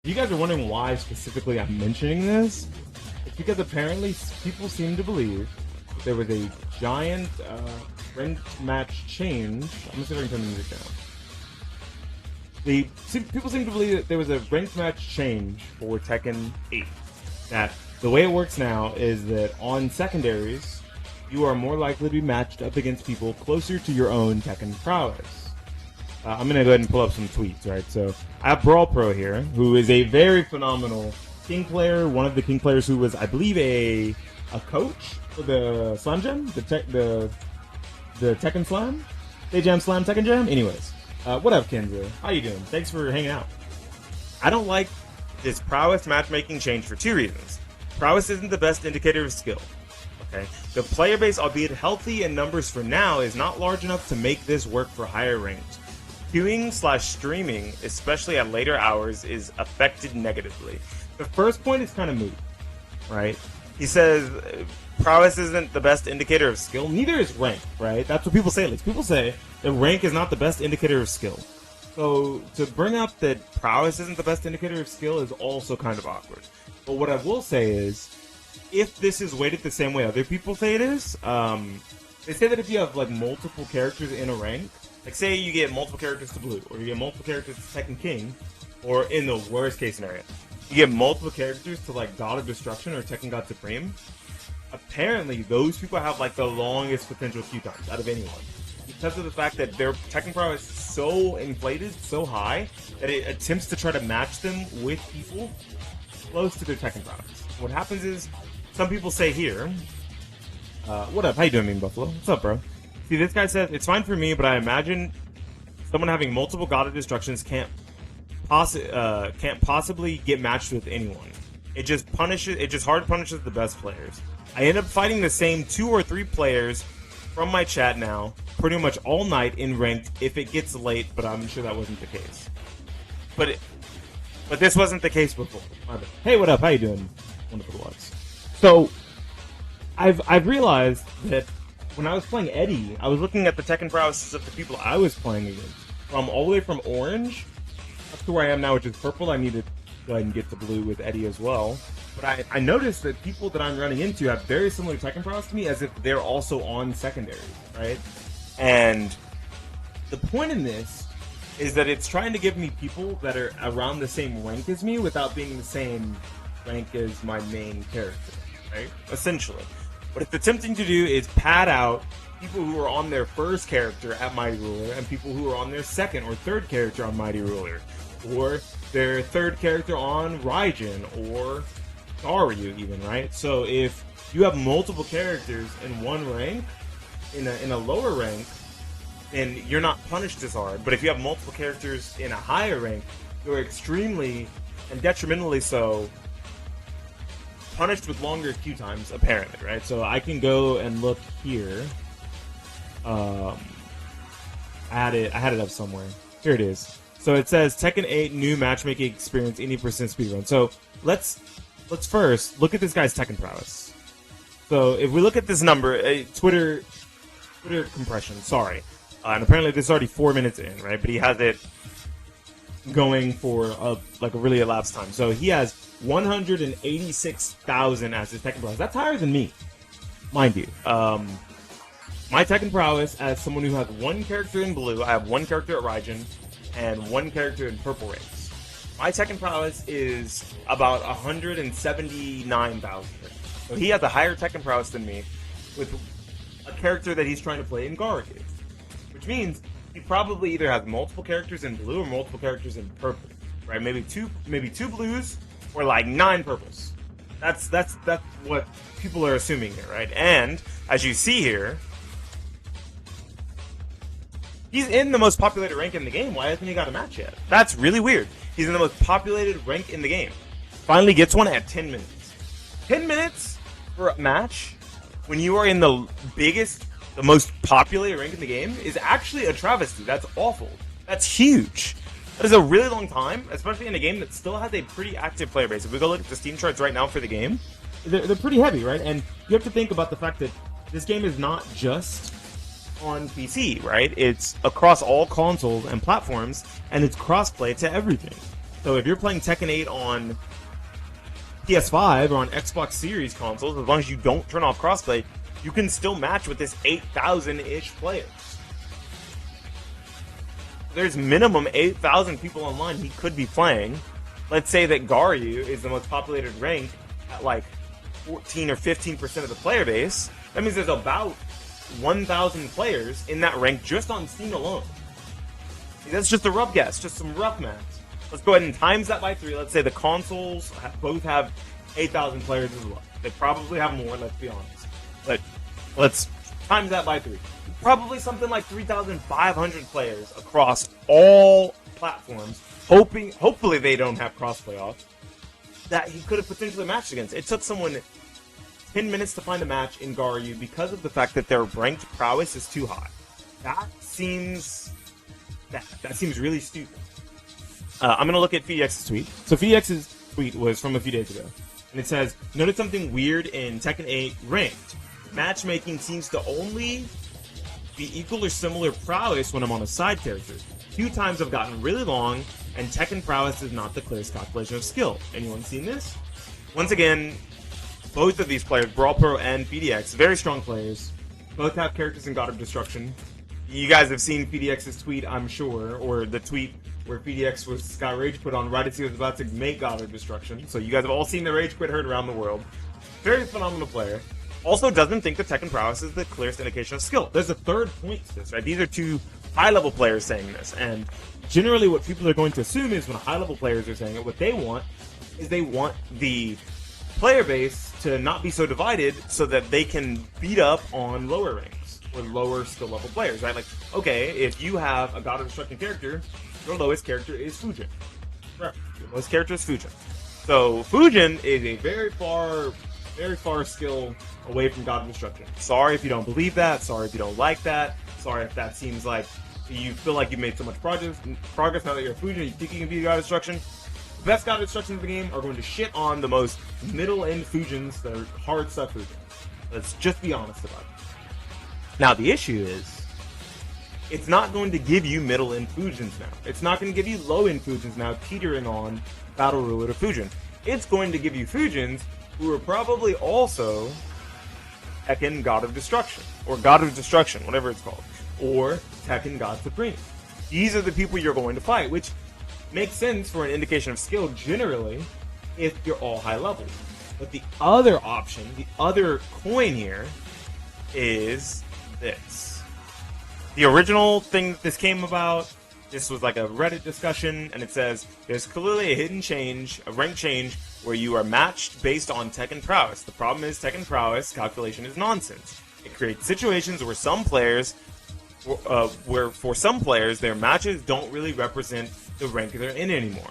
If you guys are wondering why specifically I'm mentioning this, it's because apparently people seem to believe that there was a giant ranked match change. I'm gonna see if I can turn the music down. People seem to believe that there was a ranked match change for Tekken 8. That the way it works now is that on secondaries, you are more likely to be matched up against people closer to your own Tekken prowess. I'm going to go ahead and pull up some tweets, right? So I have Brawl Pro here, who is a very phenomenal King player, one of the King players who was, I believe, a coach for the Slam Jam, the Tekken Slam? Day Jam Slam Tekken Jam? Anyways, what up, Kenzo? How you doing? Thanks for hanging out. I don't like this prowess matchmaking change for two reasons. Prowess isn't the best indicator of skill. Okay. The player base, albeit healthy in numbers for now, is not large enough to make this work for higher ranks. Queuing/streaming, especially at later hours, is affected negatively. The first point is kind of moot, right? He says prowess isn't the best indicator of skill. Neither is rank, right? That's what people say. At least people say that rank is not the best indicator of skill. So to bring up that prowess isn't the best indicator of skill is also kind of awkward. But what I will say is, if this is weighted the same way other people say it is, they say that if you have like multiple characters in a rank, like say you get multiple characters to blue, or you get multiple characters to Tekken King, or in the worst case scenario, you get multiple characters to like God of Destruction or Tekken God Supreme, apparently those people have like the longest potential queue times out of anyone. Because of the fact that their Tekken Pro is so inflated, so high, that it attempts to try to match them with people close to their Tekken prowess. What happens is, some people say here, what up, how you doing, Mean Buffalo? What's up, bro? See, this guy says, it's fine for me, but I imagine someone having multiple God of Destructions can't possibly get matched with anyone. It just hard punishes the best players. I end up fighting the same 2 or 3 players from my chat now, pretty much all night in ranked if it gets late, but I'm sure that wasn't the case. But this wasn't the case before. Hey, what up? How you doing? Wonderful ones. So, I've realized that when I was playing Eddie, I was looking at the Tekken prowesses of the people I was playing against. From all the way from orange up to where I am now, which is purple. I need to go ahead and get to blue with Eddie as well. But I noticed that people that I'm running into have very similar Tekken prowess to me, as if they're also on secondary, right? And the point in this is that it's trying to give me people that are around the same rank as me without being the same rank as my main character, right? Essentially. What it's attempting to do is pad out people who are on their first character at Mighty Ruler and people who are on their second or third character on Mighty Ruler, or their third character on Raijin or Garyu even, right? So if you have multiple characters in one rank, in a lower rank, then you're not punished as hard. But if you have multiple characters in a higher rank, you're extremely and detrimentally so punished with longer queue times, apparently, right? So I can go and look here. I had it up somewhere. Here it is. So it says Tekken 8 new matchmaking experience 80% speedrun. So let's first look at this guy's Tekken prowess. So if we look at this number, Twitter compression, sorry. And apparently this is already 4 minutes in, right? But he has it going for a really elapsed time. So he has 186,000 as his Tekken prowess. That's higher than me, mind you. My Tekken prowess, as someone who has one character in blue, I have one character at Raijin, and one character in purple ranks. My Tekken prowess is about 179,000. So he has a higher Tekken prowess than me, with a character that he's trying to play in Garyu. Which means he probably either has multiple characters in blue or multiple characters in purple, right? Maybe two blues or like 9 purples. That's what people are assuming here, right? And as you see here, he's in the most populated rank in the game. Why hasn't he got a match yet? That's really weird. He's in the most populated rank in the game. Finally gets one at 10 minutes. 10 minutes for a match when you are in the most populated rank in the game is actually a travesty. That's awful. That's huge. That is a really long time, especially in a game that still has a pretty active player base. If we go look at the Steam charts right now for the game, they're pretty heavy, right? And you have to think about the fact that this game is not just on PC, right? It's across all consoles and platforms, and it's crossplay to everything. So if you're playing Tekken 8 on PS5 or on Xbox Series consoles, as long as you don't turn off crossplay, you can still match with this 8,000-ish players. There's minimum 8,000 people online he could be playing. Let's say that Garyu is the most populated rank at like 14 or 15% of the player base. That means there's about 1,000 players in that rank just on Steam alone. That's just a rough guess, just some rough math. Let's go ahead and times that by 3. Let's say the consoles both have 8,000 players as well. They probably have more, let's be honest. But let's times that by 3. Probably something like 3,500 players across all platforms, hopefully they don't have crossplay off, that he could have potentially matched against. It took someone 10 minutes to find a match in Garyu because of the fact that their ranked prowess is too high. That seems really stupid. I'm going to look at FeedX's tweet. So FeedX's tweet was from a few days ago. And it says, noted something weird in Tekken 8 ranked. Matchmaking seems to only be equal or similar prowess when I'm on a side character. Few times I've gotten really long, and Tekken prowess is not the clearest calculation of skill. Anyone seen this? Once again, both of these players, Brawl Pro and PDX, very strong players. Both have characters in God of Destruction. You guys have seen PDX's tweet, I'm sure, or the tweet where PDX got rage quit on right as he was about to make God of Destruction. So you guys have all seen the rage quit heard around the world. Very phenomenal player. Also doesn't think that Tekken prowess is the clearest indication of skill. There's a third point to this, right? These are two high-level players saying this, and generally what people are going to assume is when high-level players are saying it, what they want is they want the player base to not be so divided so that they can beat up on lower ranks or lower skill level players, right? Like, okay, if you have a God of Destruction character, your lowest character is Fujin. Right. Your lowest character is Fujin. So Fujin is a very far skill away from God of Destruction. Sorry if you don't believe that. Sorry if you don't like that. Sorry if that seems like you feel like you've made so much progress now that you're a Fujin, you think you can be God of Destruction. The best God of Destruction in the game are going to shit on the most middle-end Fujins that are hard stuff Fujins. Let's just be honest about it. Now, the issue is, it's not going to give you middle-end Fujins now. It's not going to give you low-end Fujins now teetering on Battle Ruler to Fujin. It's going to give you Fujins who are probably also Tekken God of Destruction, or God of Destruction, whatever it's called, or Tekken God Supreme. These are the people you're going to fight, which makes sense for an indication of skill generally if you're all high level. But the other option, the other coin here, is this. The original thing that this came about, this was like a Reddit discussion, and it says, there's clearly a hidden change, a rank change, where you are matched based on Tekken prowess. The problem is Tekken prowess calculation is nonsense. It creates situations where some players, for some players, their matches don't really represent the rank they're in anymore.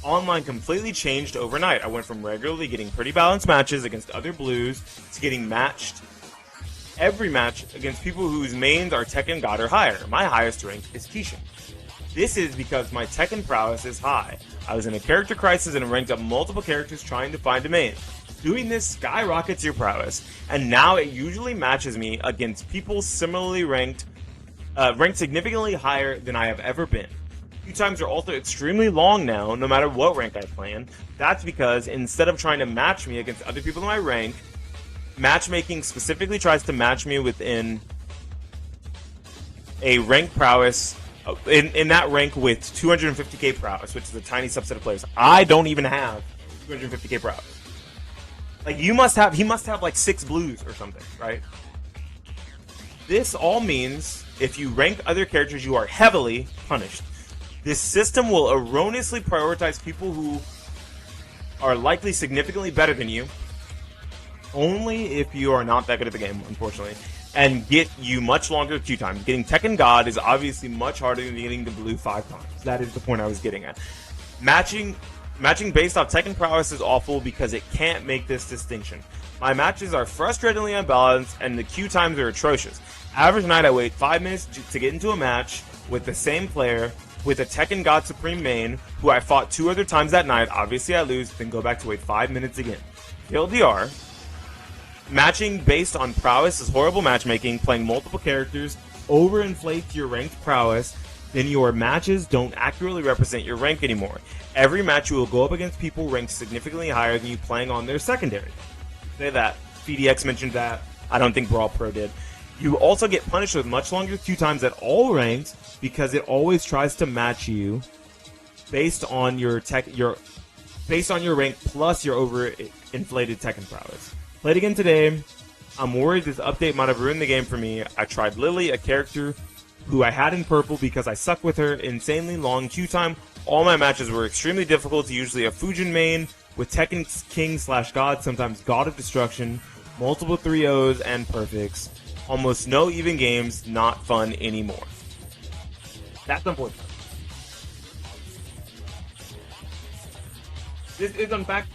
Online completely changed overnight. I went from regularly getting pretty balanced matches against other blues to getting matched every match against people whose mains are Tekken God or higher. My highest rank is Kishin. This is because my Tekken prowess is high. I was in a character crisis and ranked up multiple characters trying to find a main. Doing this skyrockets your prowess, and now it usually matches me against people similarly ranked significantly higher than I have ever been. Queue times are also extremely long now, no matter what rank I play in. That's because instead of trying to match me against other people in my rank, matchmaking specifically tries to match me within a rank prowess, in that rank with 250k prowess, which is a tiny subset of players. I don't even have 250k prowess. Like, he must have like 6 blues or something, right? This all means if you rank other characters, you are heavily punished. This system will erroneously prioritize people who are likely significantly better than you, only if you are not that good at the game, unfortunately, and get you much longer queue time. Getting Tekken God is obviously much harder than getting the blue 5 times. That is the point I was getting at. Matching based off Tekken prowess is awful because it can't make this distinction. My matches are frustratingly unbalanced and the queue times are atrocious. Average night I wait 5 minutes to get into a match with the same player with a Tekken God Supreme main who I fought 2 other times that night. Obviously I lose, then go back to wait 5 minutes again. TLDR, matching based on prowess is horrible matchmaking. Playing multiple characters overinflates your ranked prowess then your matches don't accurately represent your rank anymore. Every match you will go up against people ranked significantly higher than you playing on their secondary. Say that. PDX mentioned that. I don't think Brawl Pro did. You also get punished with much longer queue times at all ranks because it always tries to match you based on your rank plus your overinflated Tekken prowess. Played again today. I'm worried this update might have ruined the game for me. I tried Lily, a character who I had in purple because I suck with her. Insanely long queue time. All my matches were extremely difficult, usually a Fujin main with Tekken King / God, sometimes God of Destruction, multiple 3-0s and perfects. Almost no even games, not fun anymore. That's unfortunate. This is in fact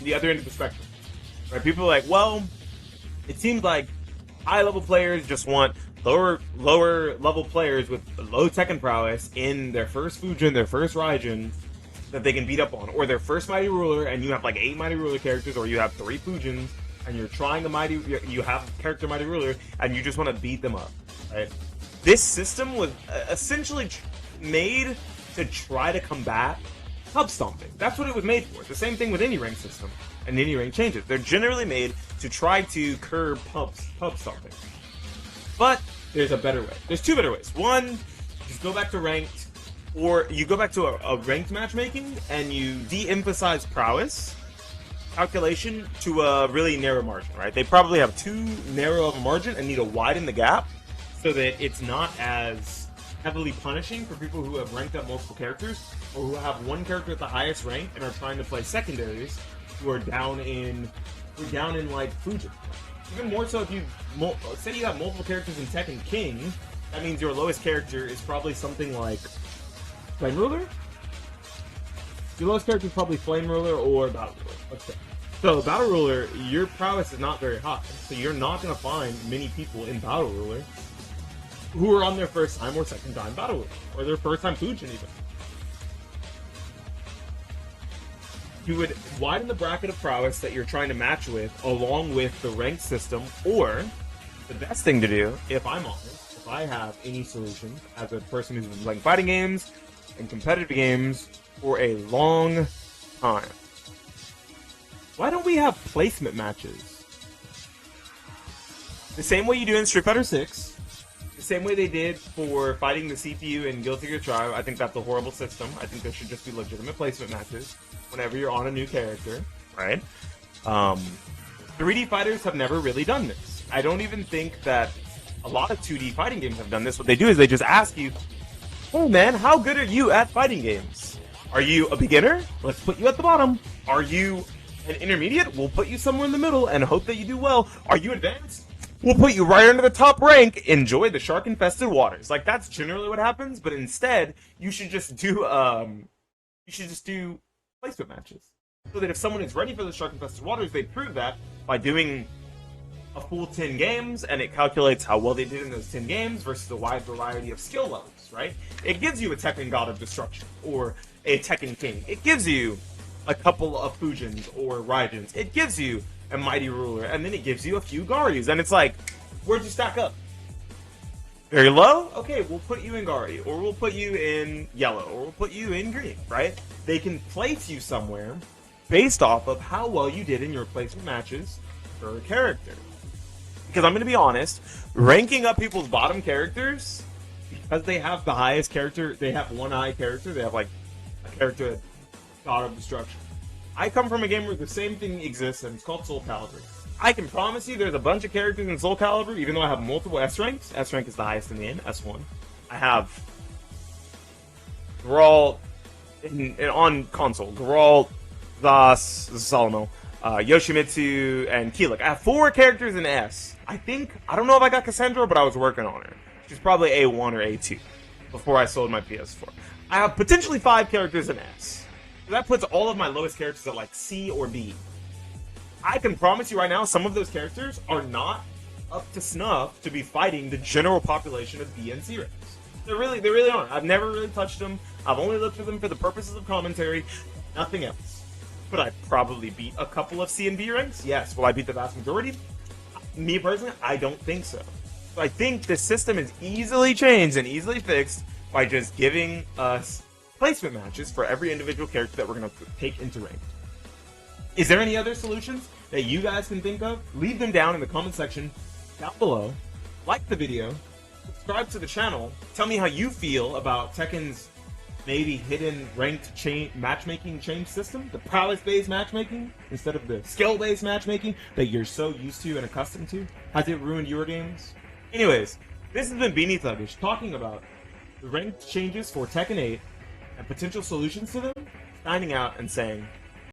the other end of the spectrum. Right? People are like, well, it seems like high-level players just want lower level players with low Tekken prowess in their first Fujin, their first Raijin that they can beat up on, or their first Mighty Ruler, and you have like 8 Mighty Ruler characters, or you have 3 Fujins, and you're trying you have character Mighty Ruler, and you just want to beat them up, right? This system was essentially made to try to combat pub stomping. That's what it was made for. It's the same thing with any rank system and any rank changes. They're generally made to try to curb pub stomping. But there's a better way. There's 2 better ways. One, just go back to ranked, or you go back to a ranked matchmaking and you de-emphasize prowess calculation to a really narrow margin, right? They probably have too narrow of a margin and need to widen the gap so that it's not as heavily punishing for people who have ranked up multiple characters or who have one character at the highest rank and are trying to play secondaries who are down in like Fujin. Even more so if you say you have multiple characters in Tekken King, that means your lowest character is probably something like Flame Ruler? Your lowest character is probably Flame Ruler or Battle Ruler. Let's say. So Battle Ruler, your prowess is not very high, so you're not going to find many people in Battle Ruler who are on their first time or second time Battle Ruler, or their first time Fujin even. You would widen the bracket of prowess that you're trying to match with along with the ranked system, or the best thing to do, if I'm honest, if I have any solution as a person who's been playing fighting games and competitive games for a long time. Why don't we have placement matches? The same way you do in Street Fighter 6, the same way they did for fighting the CPU in Guilty Gear Strive. I think that's a horrible system. I think there should just be legitimate placement matches whenever you're on a new character, right? 3D fighters have never really done this. I don't even think that a lot of 2D fighting games have done this. What they do is they just ask you, hey man, how good are you at fighting games? Are you a beginner? Let's put you at the bottom. Are you an intermediate? We'll put you somewhere in the middle and hope that you do well. Are you advanced? We'll put you right under the top rank. Enjoy the shark-infested waters. Like, that's generally what happens, but instead, you should just do placement matches. So that if someone is ready for the shark-infested waters, they prove that by doing a full 10 games, and it calculates how well they did in those 10 games versus a wide variety of skill levels, right? It gives you a Tekken God of Destruction, or a Tekken King. It gives you a couple of Fujins or Raijins. It gives you a Mighty Ruler, and then it gives you a few Garyus, and it's like, where'd you stack up? Very low? Okay, we'll put you in Gary, or we'll put you in yellow, or we'll put you in green, right? They can place you somewhere based off of how well you did in your placement matches for a character. Because I'm going to be honest, ranking up people's bottom characters, because they have the highest character, they have one high character, they have like a character God of Destruction. I come from a game where the same thing exists, and it's called Soul Calibur. I can promise you there's a bunch of characters in Soul Calibur, even though I have multiple S ranks. S rank is the highest in the game, S1. I have Geralt on console. Geralt, Zas, Salomo, Yoshimitsu, and Keelik. I have 4 characters in S. I don't know if I got Cassandra, but I was working on her. She's probably A1 or A2 before I sold my PS4. I have potentially 5 characters in S. So that puts all of my lowest characters at like C or B. I can promise you right now, some of those characters are not up to snuff to be fighting the general population of B and C ranks. They really aren't. I've never really touched them. I've only looked at them for the purposes of commentary, nothing else. Could I probably beat a couple of C and B ranks? Yes. Will I beat the vast majority? Me personally, I don't think so. So I think the system is easily changed and easily fixed by just giving us placement matches for every individual character that we're going to take into ranked. Is there any other solutions that you guys can think of? Leave them down in the comment section down below. Like the video, subscribe to the channel. Tell me how you feel about Tekken's maybe hidden ranked matchmaking change system, the prowess-based matchmaking instead of the skill-based matchmaking that you're so used to and accustomed to. Has it ruined your games? Anyways, this has been Beanie Thuggish talking about the ranked changes for Tekken 8 and potential solutions to them, signing out and saying